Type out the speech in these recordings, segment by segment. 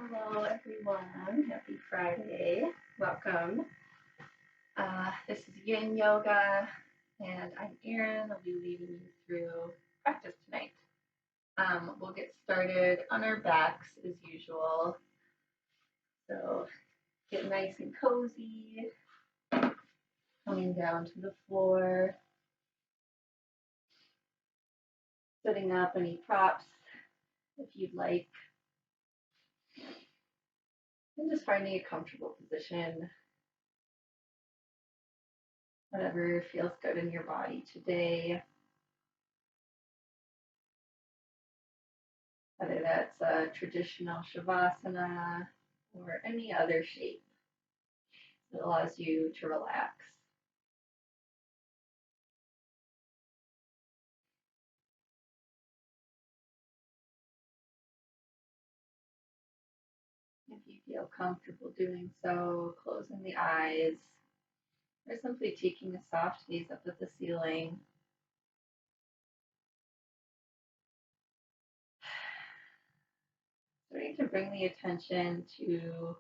Hello everyone, happy Friday, welcome. This is Yin Yoga and I'm Erin. I'll be leading you through practice tonight. We'll get started on our backs as usual. So get nice and cozy, coming down to the floor, setting up any props if you'd like, and just finding a comfortable position. Whatever feels good in your body today. Whether that's a traditional shavasana or any other shape that allows you to relax. If you feel comfortable doing so, closing the eyes or simply taking a soft gaze up at the ceiling. Starting to bring the attention to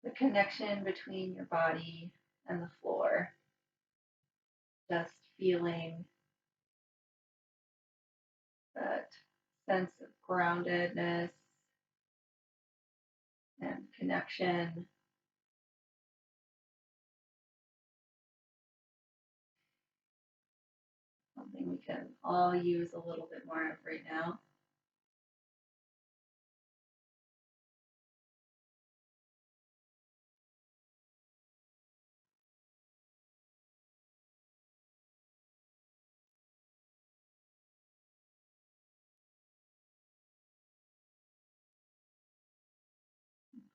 the connection between your body and the floor. Just feeling that sense of groundedness and connection. Something we can all use a little bit more of right now.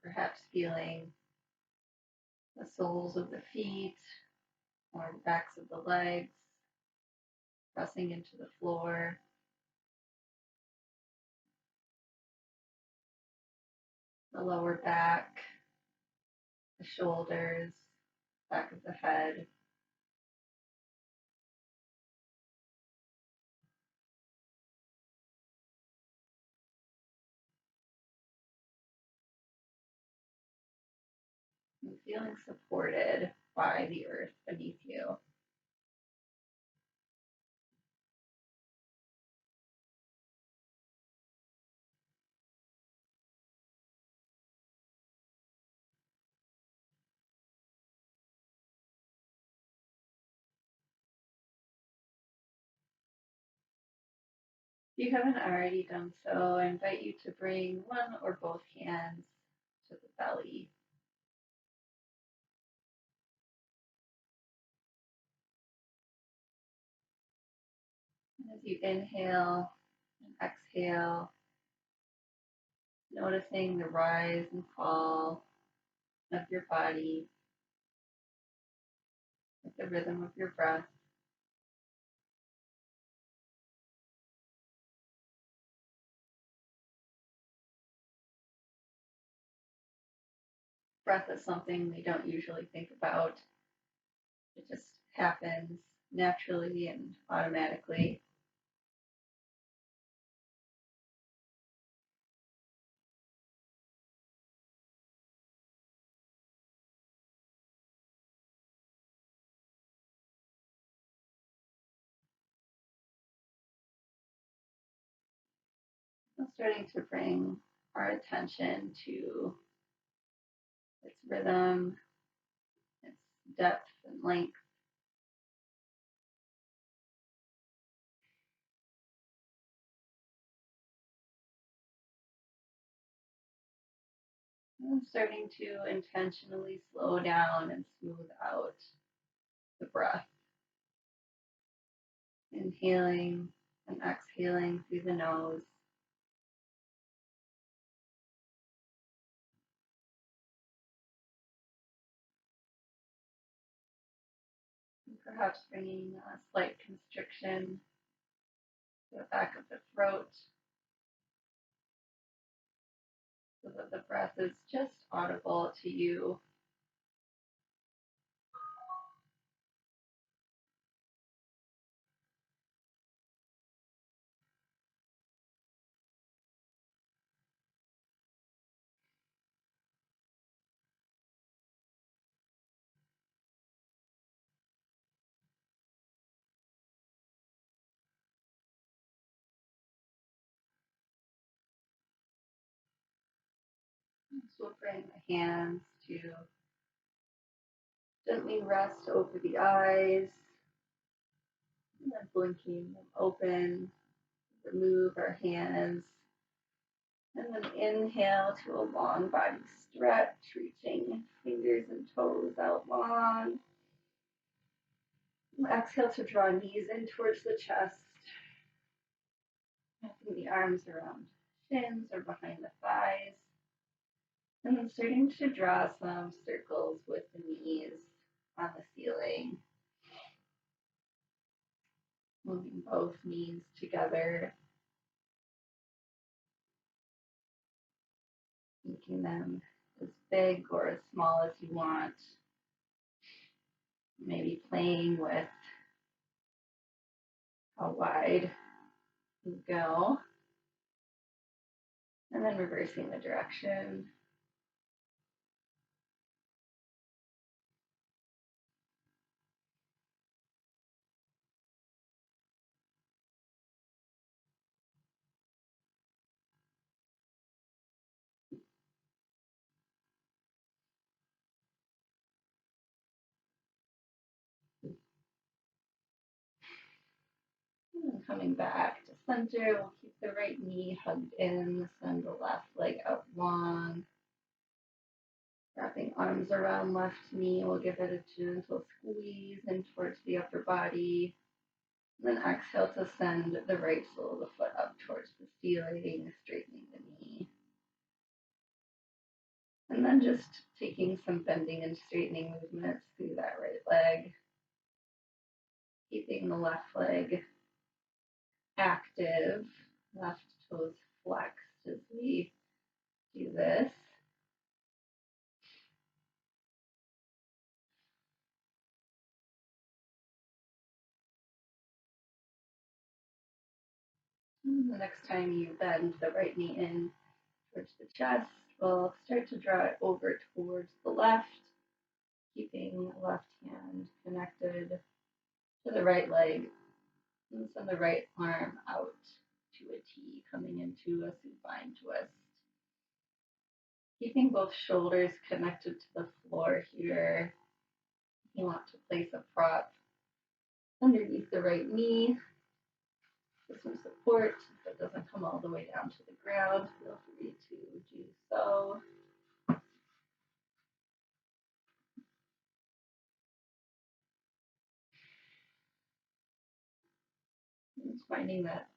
Perhaps feeling the soles of the feet or the backs of the legs pressing into the floor. The lower back, the shoulders, back of the head. And feeling supported by the earth beneath you. If you haven't already done so, I invite you to bring one or both hands to the belly. And as you inhale and exhale, noticing the rise and fall of your body with the rhythm of your breath. Breath is something we don't usually think about. It just happens naturally and automatically. I'm starting to bring our attention to its rhythm, its depth and length. I'm starting to intentionally slow down and smooth out the breath. Inhaling and exhaling through the nose. And perhaps bringing a slight constriction to the back of the throat so that the breath is just audible to you. So we'll bring the hands to gently rest over the eyes, and then blinking them open. Remove our hands, and then inhale to a long body stretch, reaching fingers and toes out long. Exhale to draw knees in towards the chest, wrapping the arms around shins or behind the thighs. And then starting to draw some circles with the knees on the ceiling. Moving both knees together, making them as big or as small as you want. Maybe playing with how wide you go. And then reversing the direction. And coming back to center, we'll keep the right knee hugged in, send the left leg out long. Wrapping arms around left knee, we'll give it a gentle squeeze in towards the upper body. And then exhale to send the right sole of the foot up towards the ceiling, straightening the knee. And then just taking some bending and straightening movements through that right leg. Keeping the left leg active, left toes flexed as we do this. And the next time you bend the right knee in towards the chest, we'll start to draw it over towards the left, keeping the left hand connected to the right leg, and send the right arm out to a T, coming into a supine twist. Keeping both shoulders connected to the floor here. You want to place a prop underneath the right knee for some support. If it doesn't come all the way down to the ground, feel free to do so. Just finding that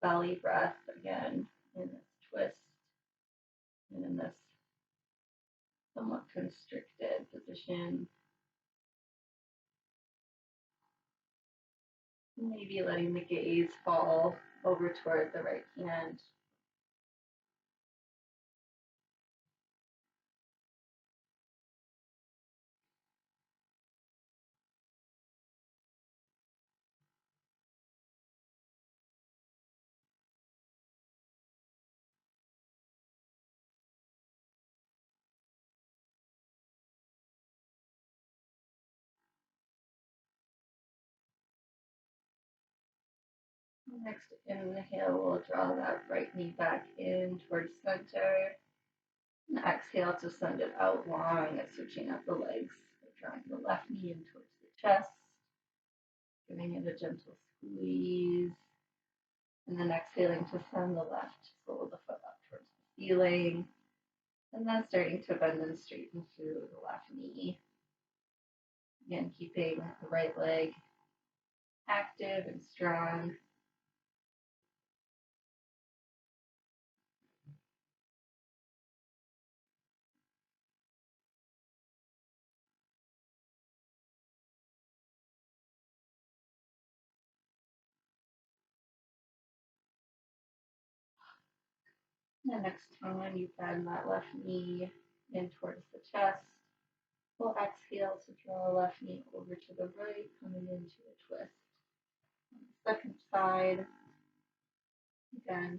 belly breath again in this twist and in this somewhat constricted position. Maybe letting the gaze fall over toward the right hand. Next inhale, we'll draw that right knee back in towards center. And exhale to send it out long, switching up the legs, drawing the left knee in towards the chest, giving it a gentle squeeze, and then exhaling to send the left sole of the foot up towards the ceiling, and then starting to bend and straighten through the left knee. Again, keeping the right leg active and strong. The next time you bend that left knee in towards the chest, we'll exhale to draw left knee over to the right, coming into a twist. On the second side, again,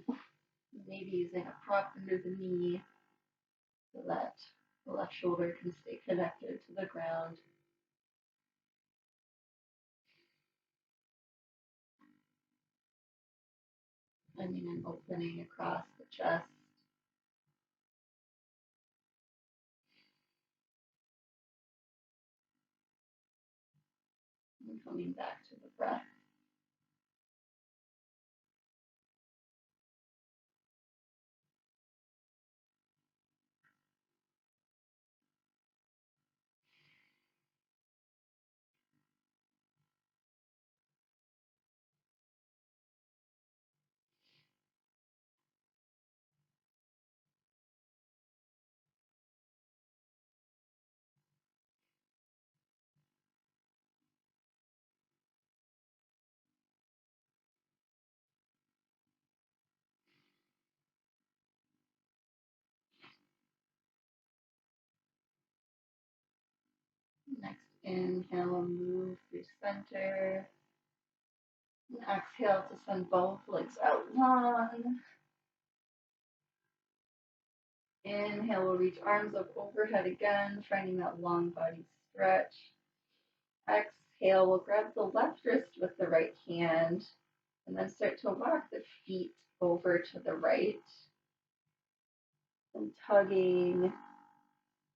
maybe using a prop under the knee so that the left shoulder can stay connected to the ground. Bending and opening across the chest. coming back to the breath. Next inhale, move through center. And exhale to send both legs out long. Inhale, we'll reach arms up overhead again, finding that long body stretch. Exhale, we'll grab the left wrist with the right hand and then start to walk the feet over to the right and tugging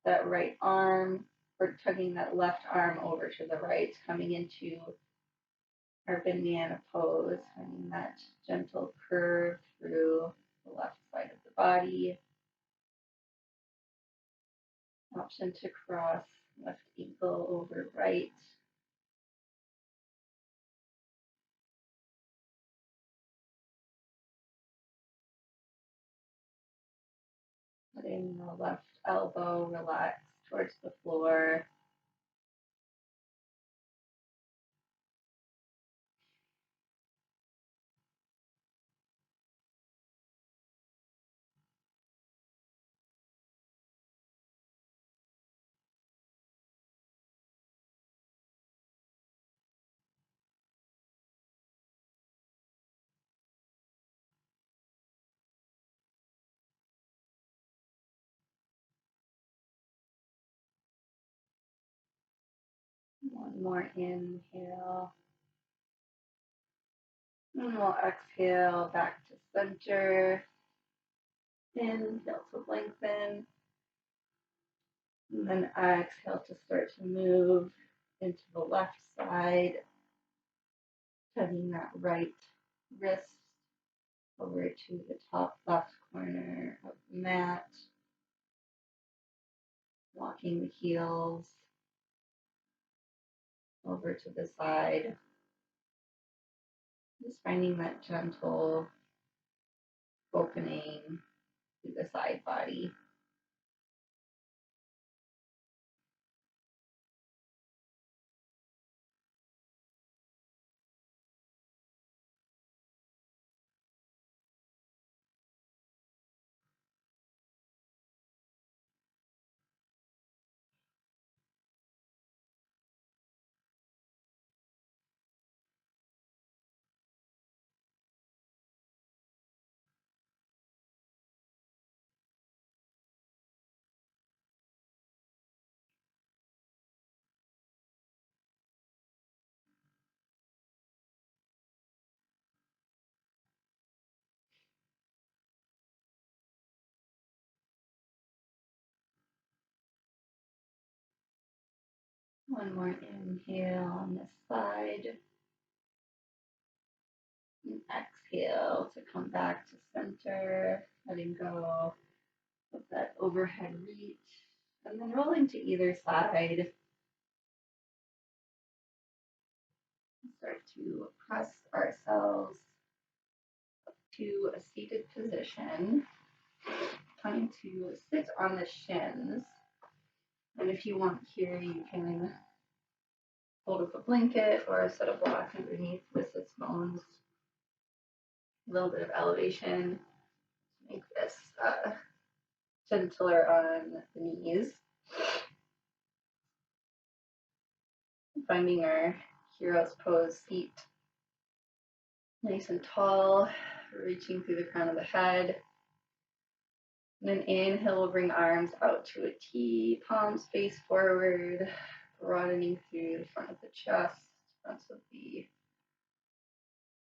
that right arm or tugging that left arm over to the right, coming into our banana pose, finding that gentle curve through the left side of the body. Option to cross left ankle over right. Letting the left elbow relax towards the floor. One more inhale. And we'll exhale back to center. Inhale to lengthen. And then exhale to start to move into the left side, tugging that right wrist over to the top left corner of the mat, walking the heels over to the side, just finding that gentle opening through the side body. One more inhale on this side. And exhale to come back to center, letting go of that overhead reach. And then rolling to either side. Start to press ourselves to a seated position. Trying to sit on the shins. And if you want here, you can hold up a blanket or set a block underneath with its bones. A little bit of elevation to make this gentler on the knees. Finding our hero's pose seat nice and tall, reaching through the crown of the head. And then inhale, we'll bring arms out to a T, palms face forward, broadening through the front of the chest, front of the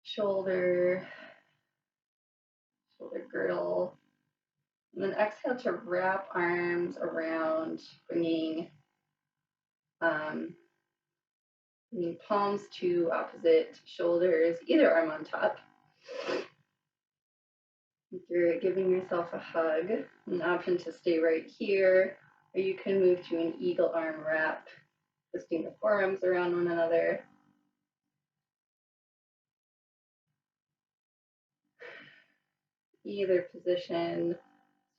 shoulder girdle. And then exhale to wrap arms around, bringing And palms to opposite shoulders, either arm on top. If you're giving yourself a hug, an option to stay right here, or you can move to an eagle arm wrap, twisting the forearms around one another. Either position,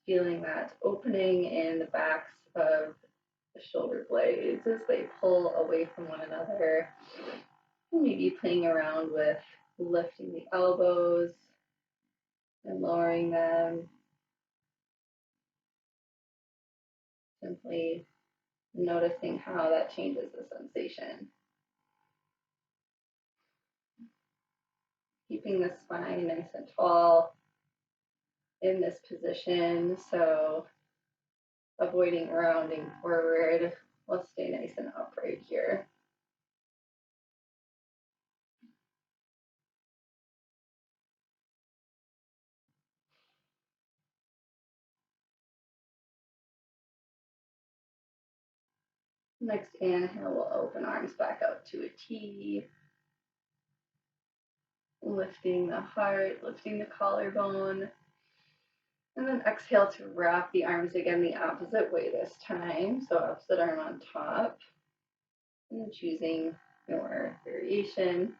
feeling that opening in the backs of the shoulder blades as they pull away from one another. Maybe playing around with lifting the elbows and lowering them. Simply noticing how that changes the sensation. Keeping the spine nice and tall in this position, so avoiding rounding forward. We'll stay nice and upright here. Next inhale, we'll open arms back up to a T, lifting the heart, lifting the collarbone. And then exhale to wrap the arms again the opposite way this time. So opposite arm on top. And choosing your variation.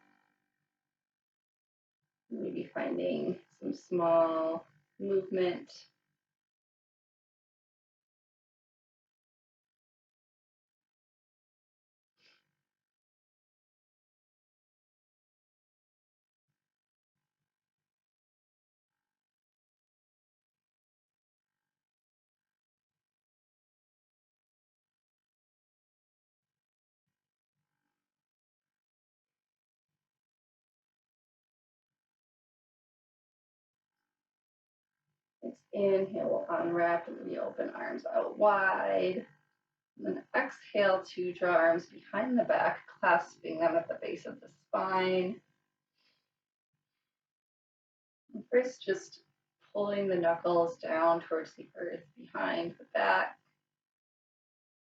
Maybe finding some small movement. Next inhale, we'll unwrap and reopen arms out wide. And then exhale to draw arms behind the back, clasping them at the base of the spine. And first, just pulling the knuckles down towards the earth behind the back.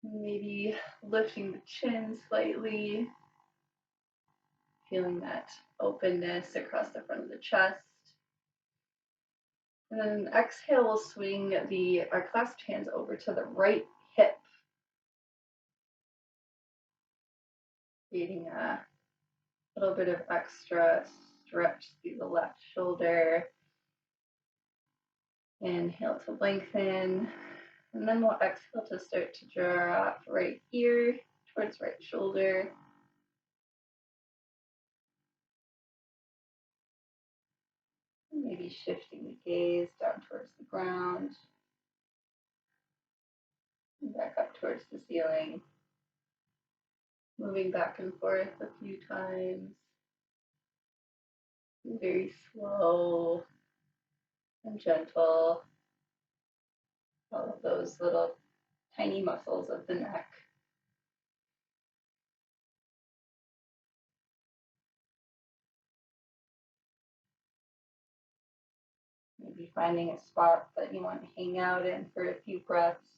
Maybe lifting the chin slightly, feeling that openness across the front of the chest. And then exhale, we'll swing our clasped hands over to the right hip, creating a little bit of extra stretch through the left shoulder. Inhale to lengthen, and then we'll exhale to start to drop right ear towards right shoulder. Maybe shifting the gaze down towards the ground, and back up towards the ceiling. Moving back and forth a few times. Very slow and gentle. All of those little tiny muscles of the neck. Maybe finding a spot that you want to hang out in for a few breaths.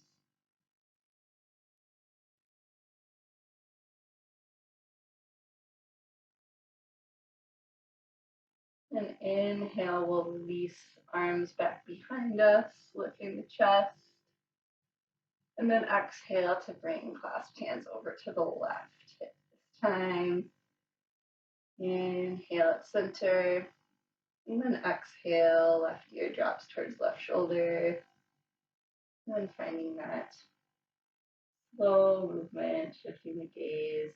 And inhale, we'll release arms back behind us, lifting the chest. And then exhale to bring clasped hands over to the left hip this time. Inhale at center. And then exhale, left ear drops towards left shoulder. And then finding that slow movement, shifting the gaze.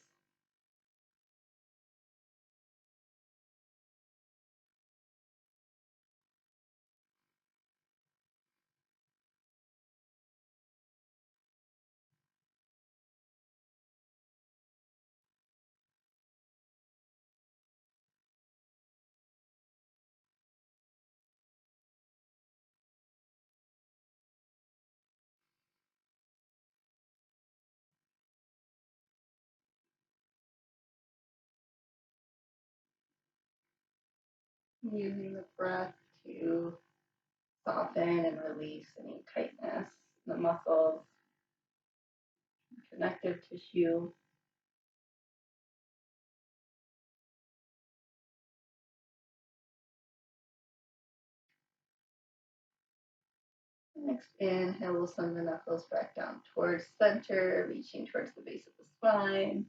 Using the breath to soften and release any tightness in the muscles, connective tissue. Next inhale, we'll send the knuckles back down towards center, reaching towards the base of the spine.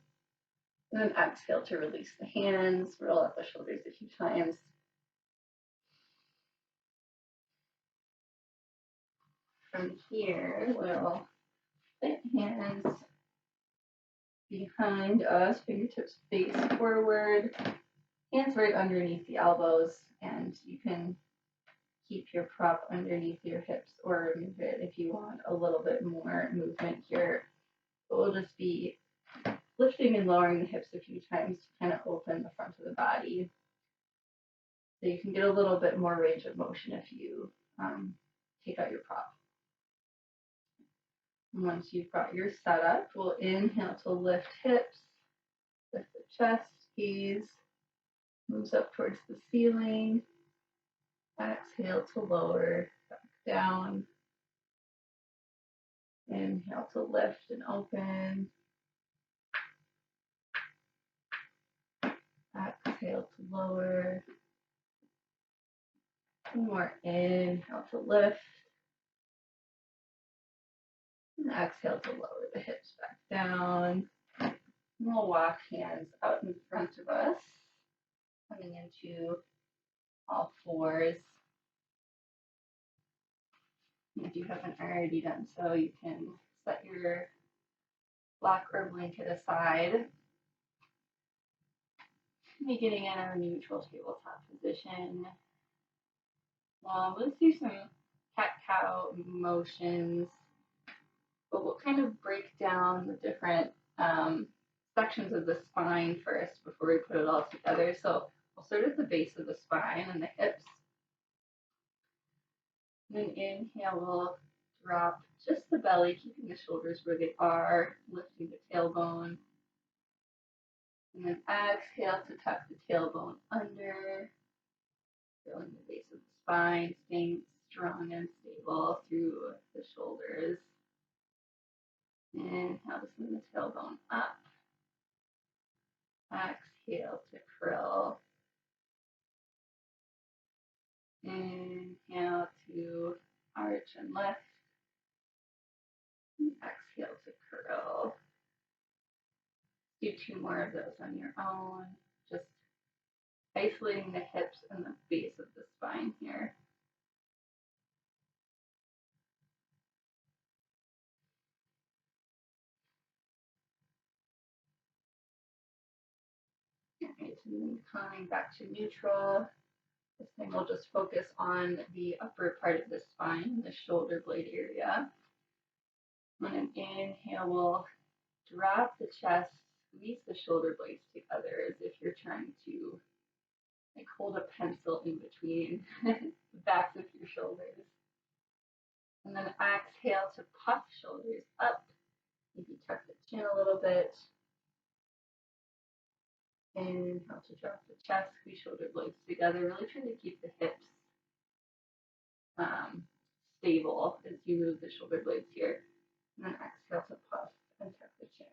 And then exhale to release the hands, roll up the shoulders a few times. From here, we'll put hands behind us, fingertips face forward, hands right underneath the elbows, and you can keep your prop underneath your hips or move it if you want a little bit more movement here. It will just be lifting and lowering the hips a few times to kind of open the front of the body. So you can get a little bit more range of motion if you take out your prop. And once you've got your setup, we'll inhale to lift hips, lift the chest, gaze moves up towards the ceiling. Exhale to lower, back down. Inhale to lift and open. Exhale to lower. One more inhale to lift. And exhale to lower the hips back down. And we'll walk hands out in front of us, coming into all fours. If you haven't already done so, you can set your block or blanket aside. We're getting in our neutral tabletop position. Let's do some cat-cow motions, but we'll kind of break down the different sections of the spine first before we put it all together. So we'll start at the base of the spine and the hips. And then inhale, we'll drop just the belly, keeping the shoulders where they are, lifting the tailbone. And then exhale to tuck the tailbone under, filling the base of the spine, staying strong and stable through the shoulders. Inhale to send the tailbone up. Exhale to curl. Inhale to arch and lift. And exhale to curl. Do 2 more of those on your own. Just isolating the hips and the base of the spine here. Alright, and then coming back to neutral. This time we'll just focus on the upper part of the spine, the shoulder blade area. On an inhale, we'll drop the chest, squeeze the shoulder blades together as if you're trying to hold a pencil in between the backs of your shoulders. And then exhale to puff shoulders up. Maybe tuck the chin a little bit. Inhale to drop the chest, squeeze shoulder blades together. Really trying to keep the hips stable as you move the shoulder blades here. And then exhale to puff and tuck the chin.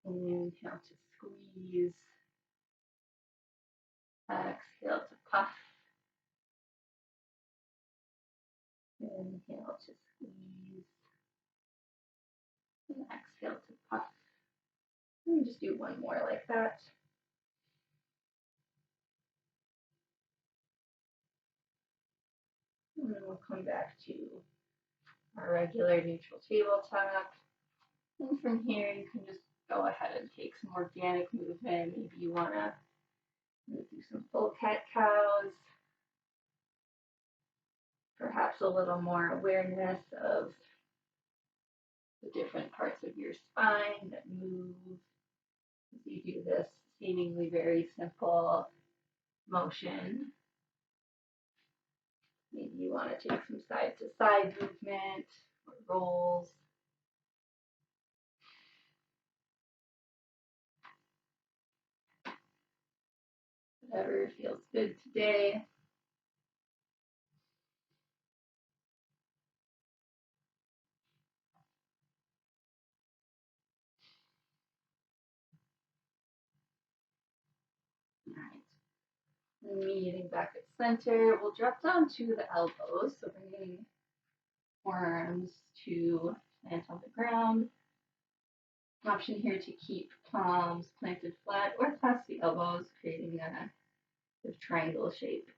Inhale to squeeze. Exhale to puff. Inhale to squeeze. And exhale to puff. And just do one more like that. And then we'll come back to our regular neutral tabletop. And from here, you can just go ahead and take some organic movement. Maybe you want to do some full cat-cows. Perhaps a little more awareness of the different parts of your spine that move as you do this seemingly very simple motion. Maybe you want to take some side-to-side movement or rolls. Whatever feels good today. All right. Meeting back at center, we'll drop down to the elbows, so bringing forearms to plant on the ground. Option here to keep palms planted flat or past the elbows, creating a triangle shape.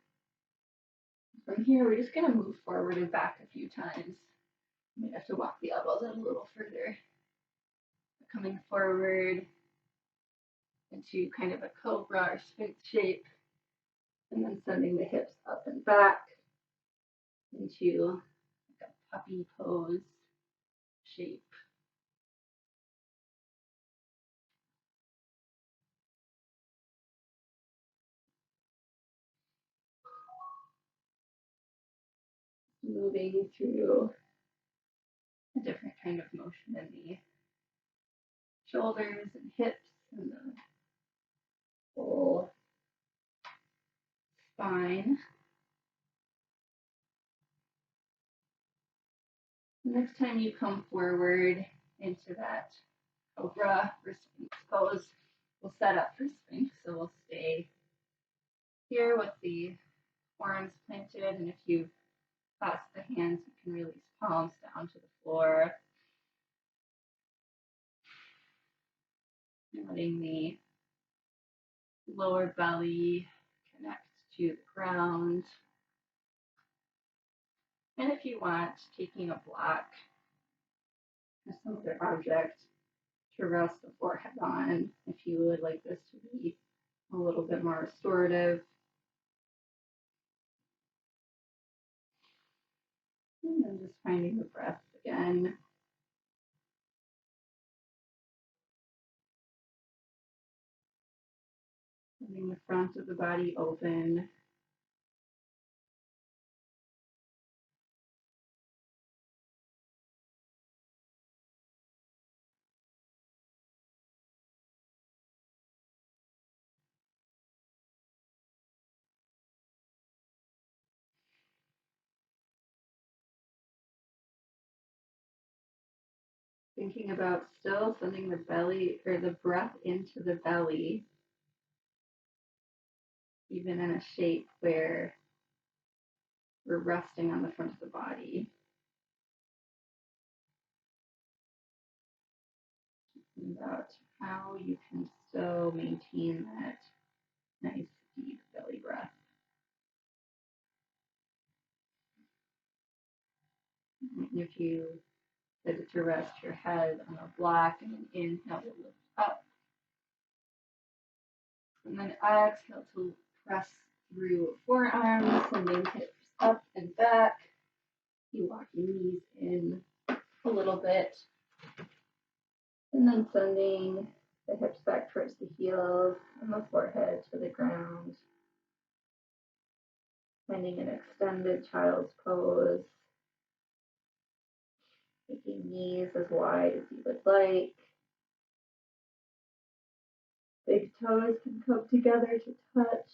From here, we're just going to move forward and back a few times. You might have to walk the elbows out a little further. Coming forward into kind of a cobra or sphinx shape, and then sending the hips up and back into like a puppy pose shape. Moving through a different kind of motion in the shoulders and hips and the whole spine. Next time you come forward into that cobra or sphinx pose, we'll set up for sphinx. So we'll stay here with the forearms planted, and if you pass the hands, you can release palms down to the floor. Letting the lower belly connect to the ground. And if you want, taking a block or some other object to rest the forehead on, if you would like this to be a little bit more restorative. And then just finding the breath again. Letting the front of the body open. Thinking about still sending the belly or the breath into the belly, even in a shape where we're resting on the front of the body. About how you can still maintain that nice deep belly breath. And if you decide to rest your head on a block and then inhale to lift up, and then exhale to press through forearms, sending hips up and back. You walk your knees in a little bit, and then sending the hips back towards the heels and the forehead to the ground. Finding an extended child's pose. Making knees as wide as you would like. Big toes can come together to touch.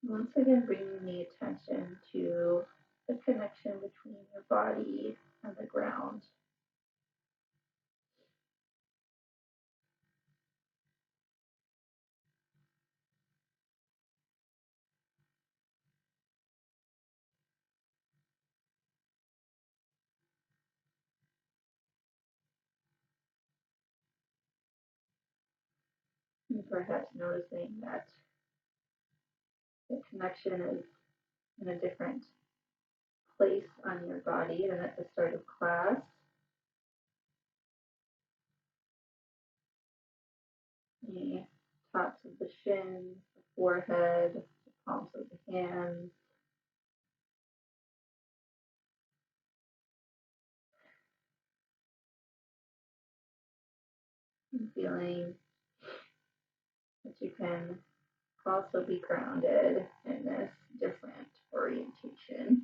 Once again, bringing the attention to the connection between your body and the ground. And perhaps noticing that the connection is in a different place on your body than at the start of class. The tops of the shins, the forehead, the palms of the hands. And feeling that you can also be grounded in this different orientation.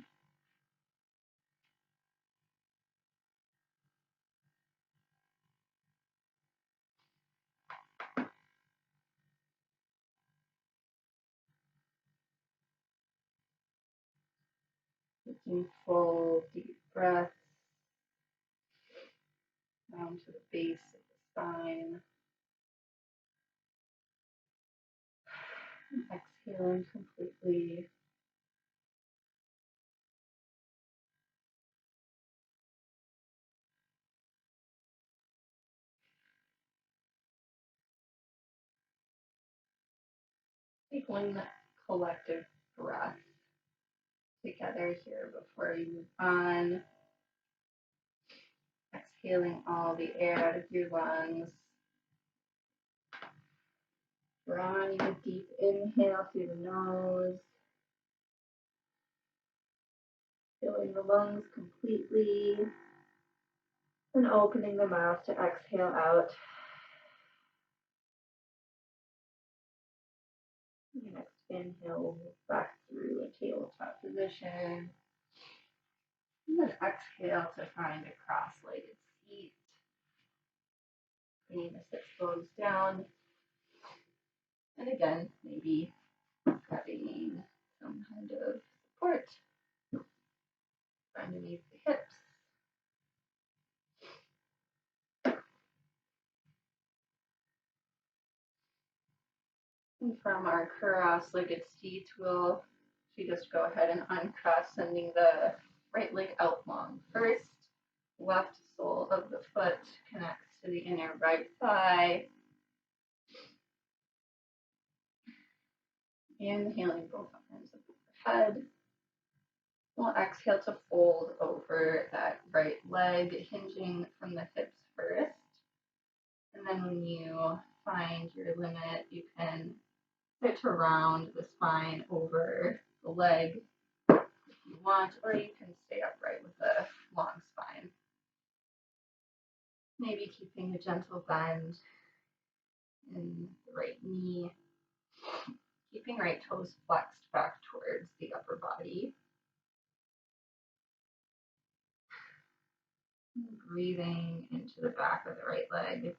taking full deep breaths down to the base of the spine. And exhaling completely. Take one collective breath together here before you move on. Exhaling all the air out of your lungs. Drawing a deep inhale through the nose. Filling the lungs completely. And opening the mouth to exhale out. Your next inhale will move back through a tabletop position. And then exhale to find a cross-legged seat. Bringing the sit bones down. And again, maybe grabbing some kind of support underneath the hips. And from our cross-legged seat, we'll just go ahead and uncross, sending the right leg out long first. Left sole of the foot connects to the inner right thigh. Inhaling both arms overhead. We'll exhale to fold over that right leg, hinging from the hips first. And then when you find your limit, you can start to round the spine over the leg if you want, or you can stay upright with a long spine. Maybe keeping a gentle bend in the right knee, keeping right toes flexed back towards the upper body. Breathing into the back of the right leg.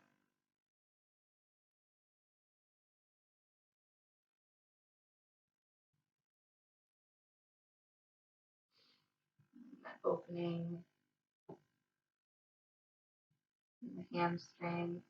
That opening in the hamstring.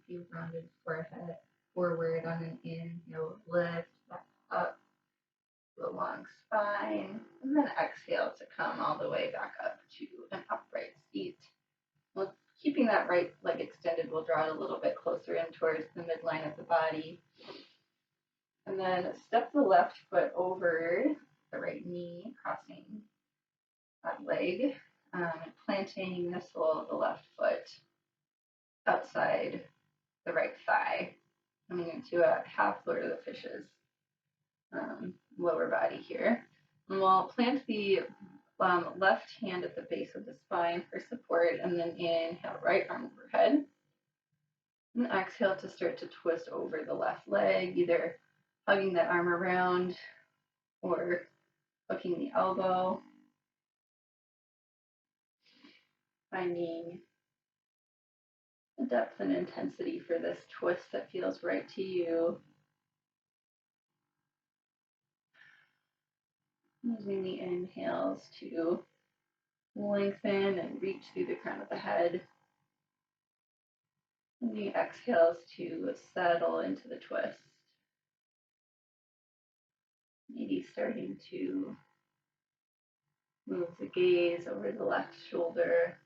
Feel rounded forehead forward on an inhale, lift back up to a long spine, and then exhale to come all the way back up to an upright seat. Well, keeping that right leg extended, we'll draw it a little bit closer in towards the midline of the body. And then step the left foot over the right knee, crossing that leg, planting the sole of the left foot outside the right thigh, coming into a half Lord of the Fishes lower body here. And we'll plant the left hand at the base of the spine for support, and then inhale, right arm overhead. And exhale to start to twist over the left leg, either hugging that arm around or hooking the elbow. Finding the depth and intensity for this twist that feels right to you. Using the inhales to lengthen and reach through the crown of the head. And the exhales to settle into the twist. Maybe starting to move the gaze over the left shoulder.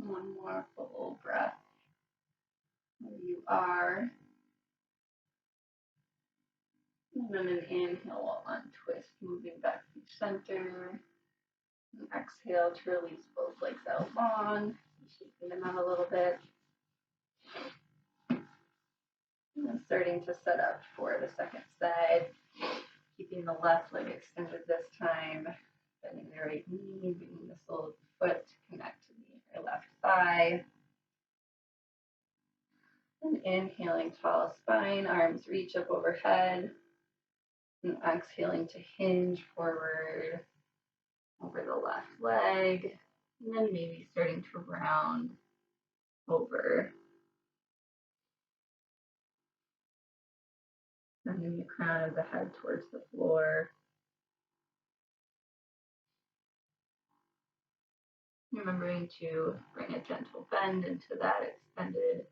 One more full breath. Where you are. And then an inhale, untwist, moving back to center. And exhale to release both legs out long, shaking them out a little bit. And then starting to set up for the second side. Keeping the left leg extended this time. Bending the right knee, bringing the sole of the foot to connect to the left thigh. And inhaling, tall spine, arms reach up overhead. And exhaling to hinge forward over the left leg. And then maybe starting to round over. Sending the crown of the head towards the floor. Remembering to bring a gentle bend into that extended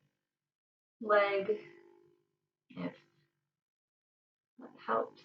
leg if that helps.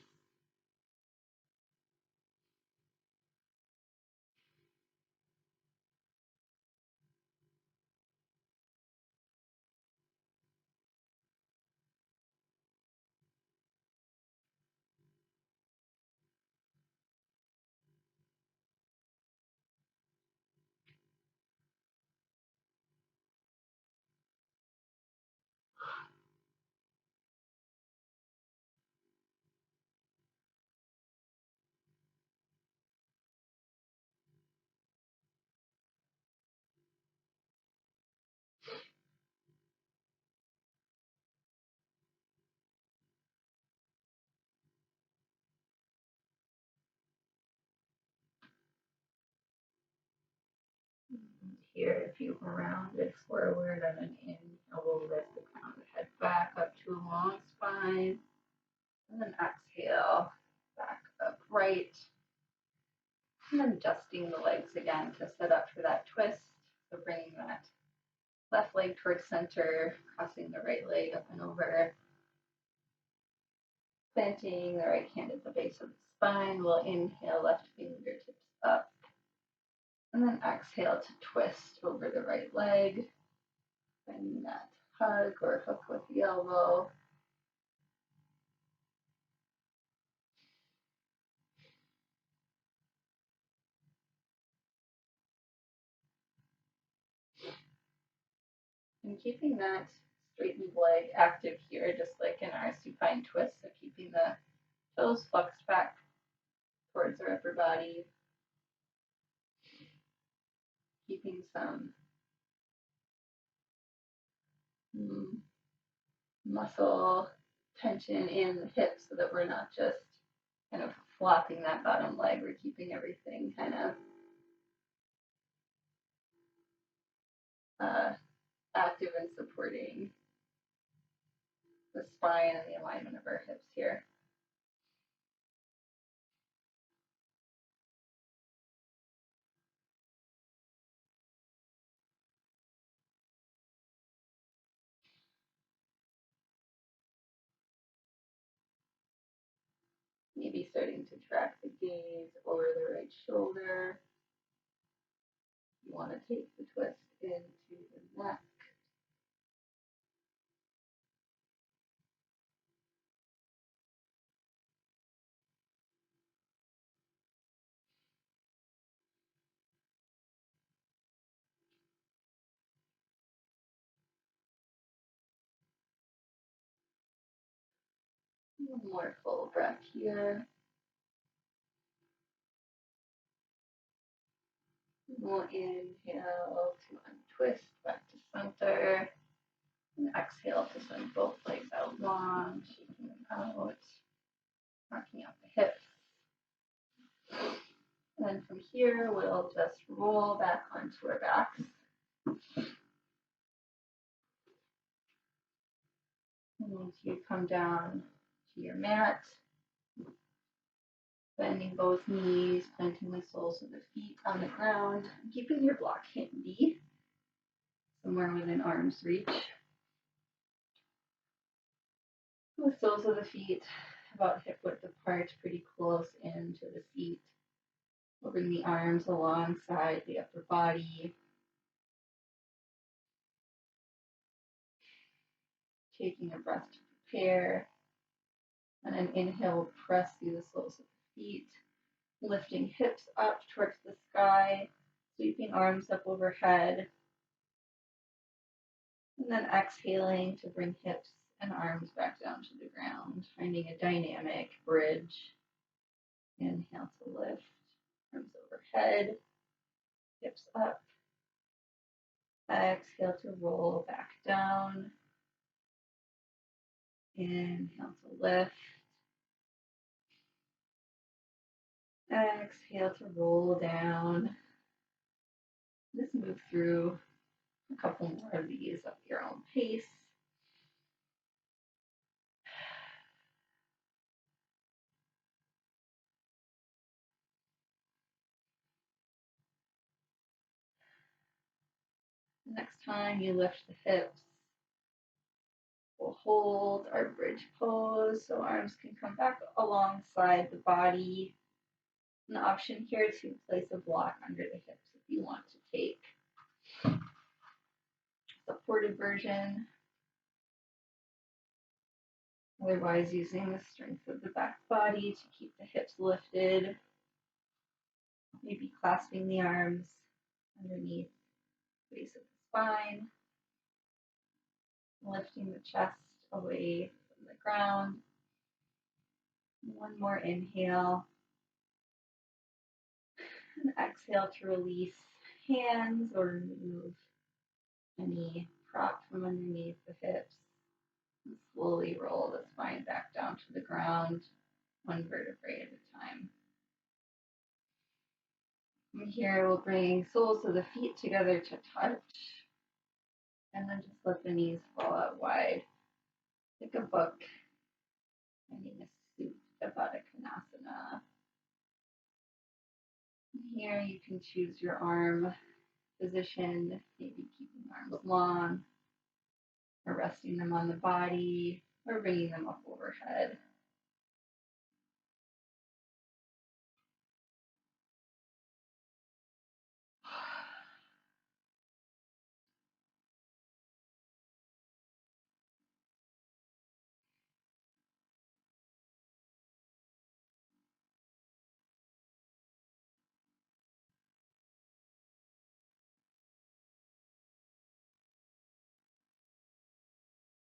Here, if you rounded forward on an inhale, we'll lift the crown of the head back up to a long spine. And then exhale, back upright. And then adjusting the legs again to set up for that twist. So bringing that left leg towards center, crossing the right leg up and over. Planting the right hand at the base of the spine. We'll inhale, left fingertips up. And then exhale to twist over the right leg. Bending that hug or hook with the elbow. And keeping that straightened leg active here, just like in our supine twist. So keeping the toes flexed back towards our upper body. Keeping some muscle tension in the hips so that we're not just kind of flopping that bottom leg. We're keeping everything kind of active and supporting the spine and the alignment of our hips here. Maybe starting to track the gaze over the right shoulder. You want to take the twist into the neck. One more full breath here. We'll inhale to untwist back to center. And exhale to send both legs out long, shaking them out, rocking out the hips. And then from here, we'll just roll back onto our backs. And once you come down to your mat, bending both knees, planting the soles of the feet on the ground, keeping your block handy, somewhere within arm's reach. The soles of the feet about hip width apart, pretty close into the seat. We'll bring the arms alongside the upper body. taking a breath to prepare. And an inhale, press through the soles of the feet, lifting hips up towards the sky, sweeping arms up overhead. And then exhaling to bring hips and arms back down to the ground, finding a dynamic bridge. Inhale to lift, arms overhead, hips up. Exhale to roll back down. Inhale to lift. Exhale to roll down. Just move through a couple more of these at your own pace. Next time you lift the hips, we'll hold our bridge pose so arms can come back alongside the body. An option here to place a block under the hips if you want to take supported version. Otherwise, using the strength of the back body to keep the hips lifted. Maybe clasping the arms underneath the base of the spine. Lifting the chest away from the ground. One more inhale. And exhale to release hands or remove any prop from underneath the hips. And slowly roll the spine back down to the ground, one vertebrae at a time. From here, we'll bring soles of the feet together to touch. And then just let the knees fall out wide. Pick a book. Finding a Supine Twist. Here you can choose your arm position, maybe keeping arms long, or resting them on the body, or bringing them up overhead.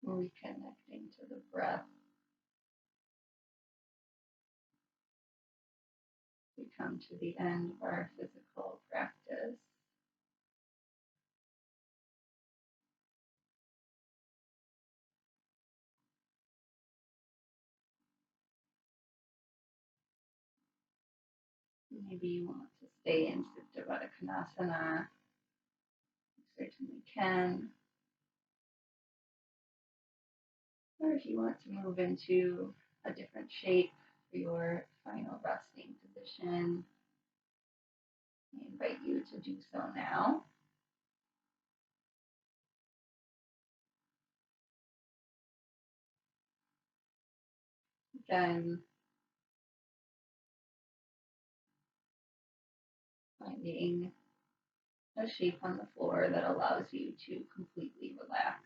Reconnecting to the breath. We come to the end of our physical practice. Maybe you want to stay in Supine. You certainly can. Or if you want to move into a different shape for your final resting position, I invite you to do so now. Again, finding a shape on the floor that allows you to completely relax.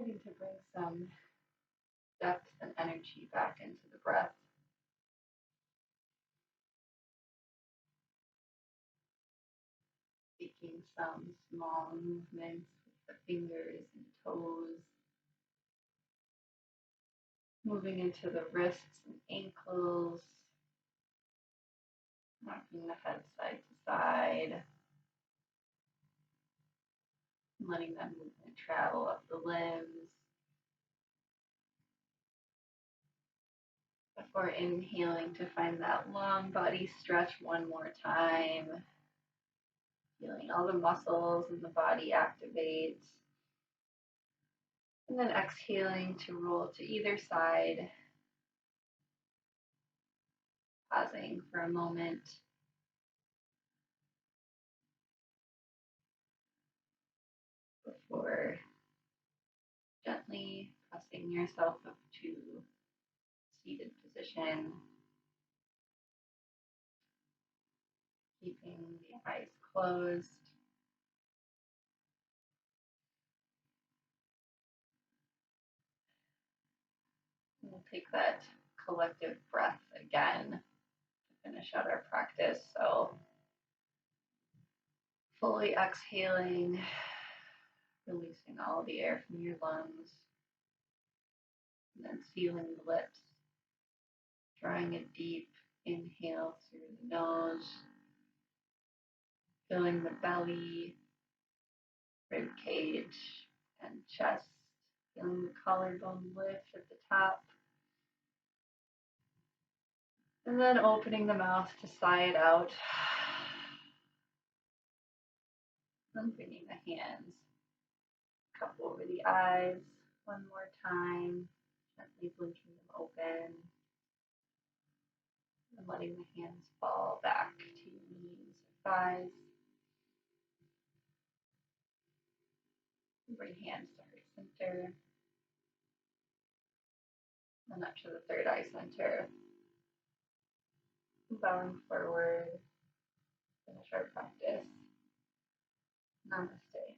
Starting to bring some depth and energy back into the breath. Taking some small movements with the fingers and toes. Moving into the wrists and ankles. Rocking the head side to side. Letting that movement travel up the limbs. Before inhaling to find that long body stretch one more time. Feeling all the muscles in the body activate. And then exhaling to roll to either side. Pausing for a moment. Before gently pressing yourself up to seated position. Keeping the eyes closed. We'll take that collective breath again to finish out our practice. So fully exhaling, releasing all the air from your lungs, and then sealing the lips, drawing a deep inhale through the nose, filling the belly, rib cage, and chest, feeling the collarbone lift at the top. And then opening the mouth to sigh it out. Then bringing the hands cup over the eyes one more time, gently blinking them open, and letting the hands fall back to your knees or thighs. Bring hands to heart center, and up to the third eye center. Bowing forward, finish our practice. Namaste.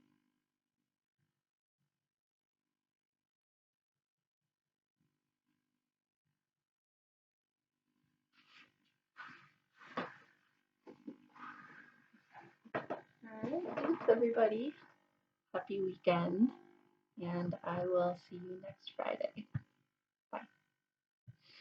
All right, thanks everybody. Happy weekend, and I will see you next Friday.